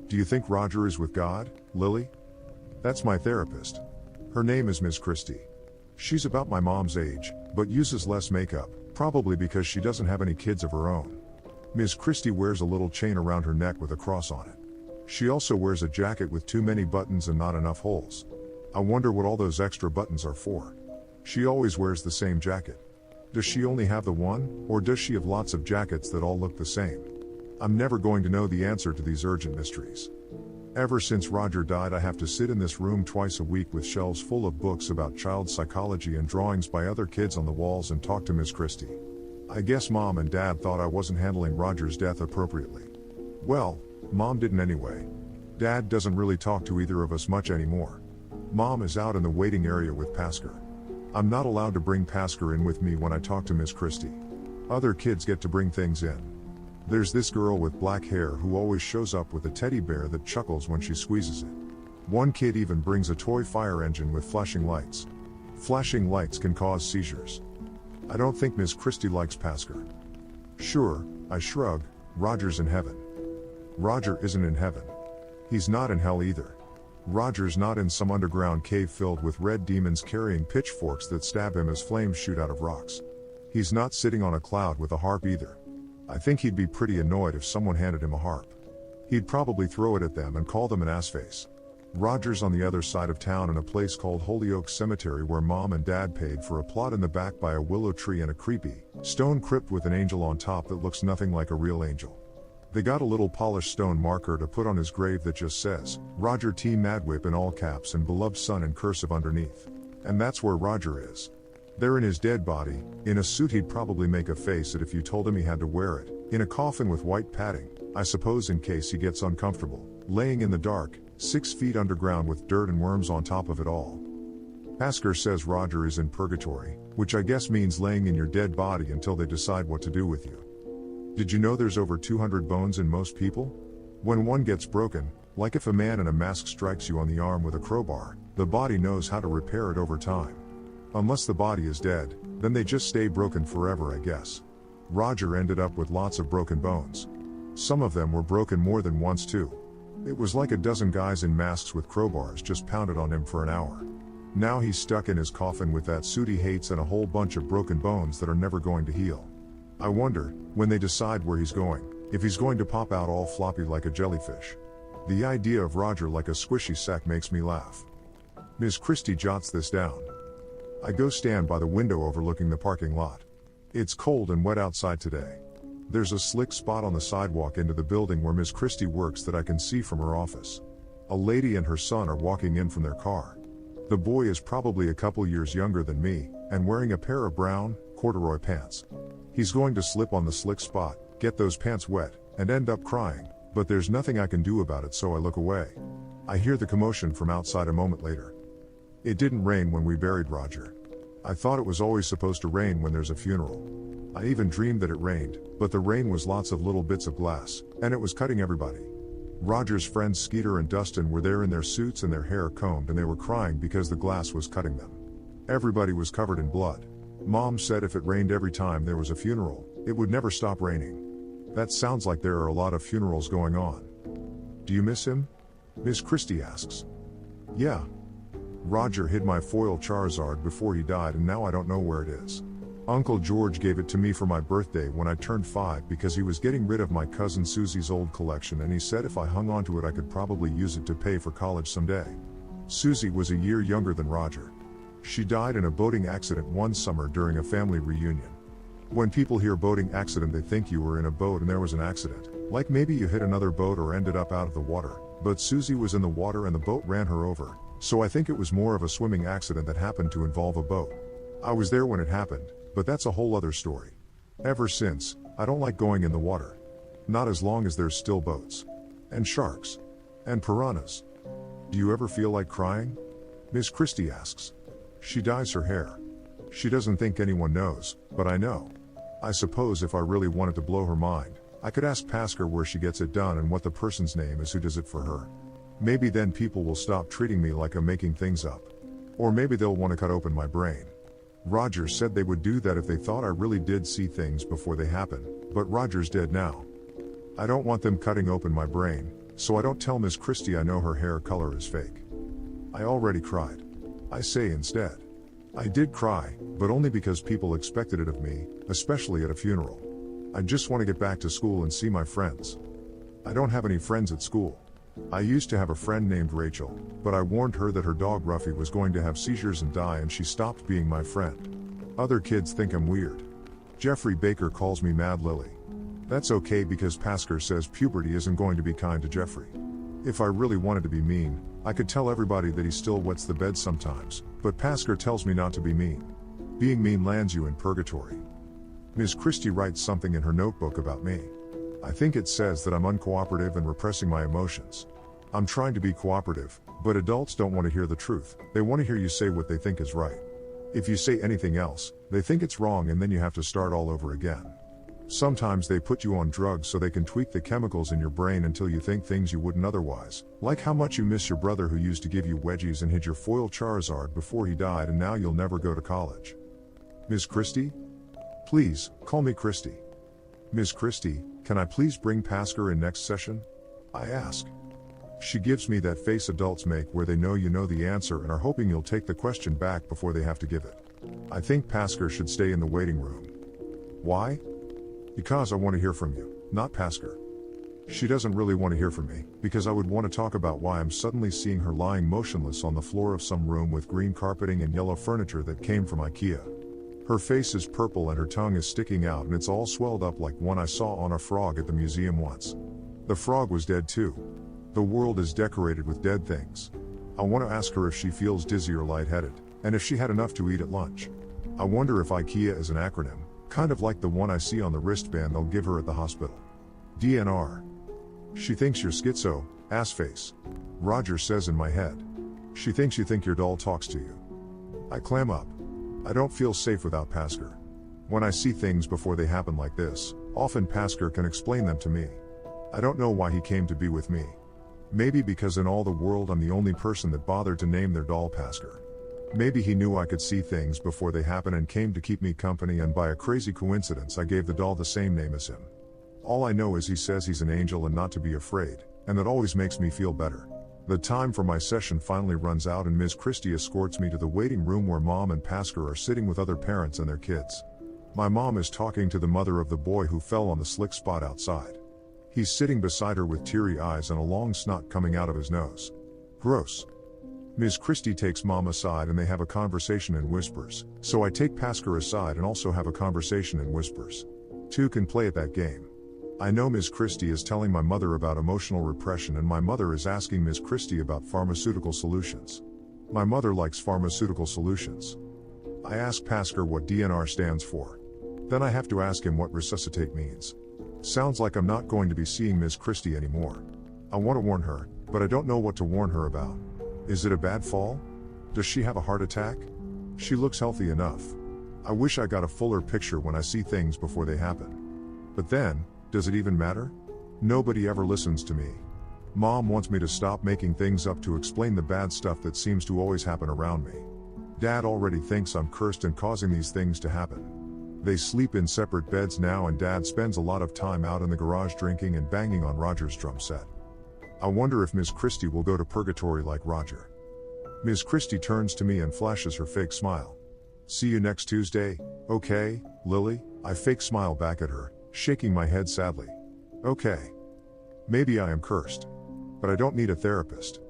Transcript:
Do you think Roger is with God, Lily? That's my therapist. Her name is Miss Christie. She's about my mom's age, but uses less makeup, probably because she doesn't have any kids of her own. Miss Christie wears a little chain around her neck with a cross on it. She also wears a jacket with too many buttons and not enough holes. I wonder what all those extra buttons are for. She always wears the same jacket. Does she only have the one, or does she have lots of jackets that all look the same? I'm never going to know the answer to these urgent mysteries. Ever since Roger died, I have to sit in this room twice a week with shelves full of books about child psychology and drawings by other kids on the walls and talk to Miss Christie. I guess Mom and Dad thought I wasn't handling Roger's death appropriately. Well, Mom didn't anyway. Dad doesn't really talk to either of us much anymore. Mom is out in the waiting area with Pasker. I'm not allowed to bring Pasker in with me when I talk to Miss Christie. Other kids get to bring things in. There's this girl with black hair who always shows up with a teddy bear that chuckles when she squeezes it. One kid even brings a toy fire engine with flashing lights. Flashing lights can cause seizures. I don't think Miss Christie likes Pasker. Sure, I shrug, Roger's in heaven. Roger isn't in heaven. He's not in hell either. Roger's not in some underground cave filled with red demons carrying pitchforks that stab him as flames shoot out of rocks. He's not sitting on a cloud with a harp either. I think he'd be pretty annoyed if someone handed him a harp. He'd probably throw it at them and call them an assface. Roger's on the other side of town in a place called Holyoke Cemetery where Mom and Dad paid for a plot in the back by a willow tree and a creepy, stone crypt with an angel on top that looks nothing like a real angel. They got a little polished stone marker to put on his grave that just says, Roger T. Madwhip in all caps and beloved son in cursive underneath. And that's where Roger is. There in his dead body, in a suit he'd probably make a face at if you told him he had to wear it, in a coffin with white padding, I suppose in case he gets uncomfortable, laying in the dark, 6 feet underground with dirt and worms on top of it all. Pasker says Roger is in purgatory, which I guess means laying in your dead body until they decide what to do with you. Did you know there's over 200 bones in most people? When one gets broken, like if a man in a mask strikes you on the arm with a crowbar, the body knows how to repair it over time. Unless the body is dead, then they just stay broken forever, I guess. Roger ended up with lots of broken bones. Some of them were broken more than once too. It was like a dozen guys in masks with crowbars just pounded on him for an hour. Now he's stuck in his coffin with that suit he hates and a whole bunch of broken bones that are never going to heal. I wonder, when they decide where he's going, if he's going to pop out all floppy like a jellyfish. The idea of Roger like a squishy sack makes me laugh. Miss Christie jots this down. I go stand by the window overlooking the parking lot. It's cold and wet outside today. There's a slick spot on the sidewalk into the building where Miss Christie works that I can see from her office. A lady and her son are walking in from their car. The boy is probably a couple years younger than me, and wearing a pair of brown, corduroy pants. He's going to slip on the slick spot, get those pants wet, and end up crying, but there's nothing I can do about it, so I look away. I hear the commotion from outside a moment later. It didn't rain when we buried Roger. I thought it was always supposed to rain when there's a funeral. I even dreamed that it rained, but the rain was lots of little bits of glass, and it was cutting everybody. Roger's friends Skeeter and Dustin were there in their suits and their hair combed, and they were crying because the glass was cutting them. Everybody was covered in blood. Mom said if it rained every time there was a funeral, it would never stop raining. That sounds like there are a lot of funerals going on. Do you miss him? Miss Christie asks. Yeah. Roger hid my foil Charizard before he died and now I don't know where it is. Uncle George gave it to me for my birthday when I turned 5 because he was getting rid of my cousin Susie's old collection, and he said if I hung onto it I could probably use it to pay for college someday. Susie was a year younger than Roger. She died in a boating accident one summer during a family reunion. When people hear boating accident they think you were in a boat and there was an accident, like maybe you hit another boat or ended up out of the water, but Susie was in the water and the boat ran her over, so I think it was more of a swimming accident that happened to involve a boat. I was there when it happened, but that's a whole other story. Ever since, I don't like going in the water. Not as long as there's still boats. And sharks. And piranhas. Do you ever feel like crying? Miss Christie asks. She dyes her hair. She doesn't think anyone knows, but I know. I suppose if I really wanted to blow her mind, I could ask Pasker where she gets it done and what the person's name is who does it for her. Maybe then people will stop treating me like I'm making things up. Or maybe they'll want to cut open my brain. Roger said they would do that if they thought I really did see things before they happen, but Roger's dead now. I don't want them cutting open my brain, so I don't tell Miss Christie I know her hair color is fake. I already cried. I say instead. I did cry, but only because people expected it of me, especially at a funeral. I just want to get back to school and see my friends. I don't have any friends at school. I used to have a friend named Rachel, but I warned her that her dog Ruffy was going to have seizures and die, and she stopped being my friend. Other kids think I'm weird. Jeffrey Baker calls me Mad Lily. That's okay because Pasker says puberty isn't going to be kind to Jeffrey. If I really wanted to be mean, I could tell everybody that he still wets the bed sometimes, but Pasker tells me not to be mean. Being mean lands you in purgatory. Ms. Christie writes something in her notebook about me. I think it says that I'm uncooperative and repressing my emotions. I'm trying to be cooperative, but adults don't want to hear the truth. They want to hear you say what they think is right. If you say anything else, they think it's wrong, and then you have to start all over again. Sometimes they put you on drugs so they can tweak the chemicals in your brain until you think things you wouldn't otherwise, like how much you miss your brother who used to give you wedgies and hid your foil Charizard before he died, and now you'll never go to college. Ms. Christie? Please, call me Christie. Ms. Christie, can I please bring Pasker in next session? I ask. She gives me that face adults make where they know you know the answer and are hoping you'll take the question back before they have to give it. I think Pasker should stay in the waiting room. Why? Because I want to hear from you, not Pasker. She doesn't really want to hear from me, because I would want to talk about why I'm suddenly seeing her lying motionless on the floor of some room with green carpeting and yellow furniture that came from IKEA. Her face is purple and her tongue is sticking out, and it's all swelled up like one I saw on a frog at the museum once. The frog was dead too. The world is decorated with dead things. I want to ask her if she feels dizzy or lightheaded, and if she had enough to eat at lunch. I wonder if IKEA is an acronym, kind of like the one I see on the wristband they'll give her at the hospital. DNR. She thinks you're schizo, assface. Roger says in my head. She thinks you think your doll talks to you. I clam up. I don't feel safe without Pasker. When I see things before they happen like this, often Pasker can explain them to me. I don't know why he came to be with me. Maybe because in all the world I'm the only person that bothered to name their doll Pasker. Maybe he knew I could see things before they happen and came to keep me company, and by a crazy coincidence I gave the doll the same name as him. All I know is he says he's an angel and not to be afraid, and that always makes me feel better. The time for my session finally runs out, and Ms. Christie escorts me to the waiting room where Mom and Pasker are sitting with other parents and their kids. My mom is talking to the mother of the boy who fell on the slick spot outside. He's sitting beside her with teary eyes and a long snot coming out of his nose. Gross. Ms. Christie takes Mom aside and they have a conversation in whispers, so I take Pasker aside and also have a conversation in whispers. Two can play at that game. I know Ms. Christie is telling my mother about emotional repression, and my mother is asking Ms. Christie about pharmaceutical solutions. My mother likes pharmaceutical solutions. I ask Pasker what DNR stands for. Then I have to ask him what resuscitate means. Sounds like I'm not going to be seeing Ms. Christie anymore. I want to warn her, but I don't know what to warn her about. Is it a bad fall? Does she have a heart attack? She looks healthy enough. I wish I got a fuller picture when I see things before they happen. But then, does it even matter? Nobody ever listens to me. Mom wants me to stop making things up to explain the bad stuff that seems to always happen around me. Dad already thinks I'm cursed and causing these things to happen. They sleep in separate beds now, and Dad spends a lot of time out in the garage drinking and banging on Roger's drum set. I wonder if Ms. Christie will go to purgatory like Roger. Ms. Christie turns to me and flashes her fake smile. See you next Tuesday, okay, Lily? I fake smile back at her, shaking my head sadly. Okay. Maybe I am cursed. But I don't need a therapist.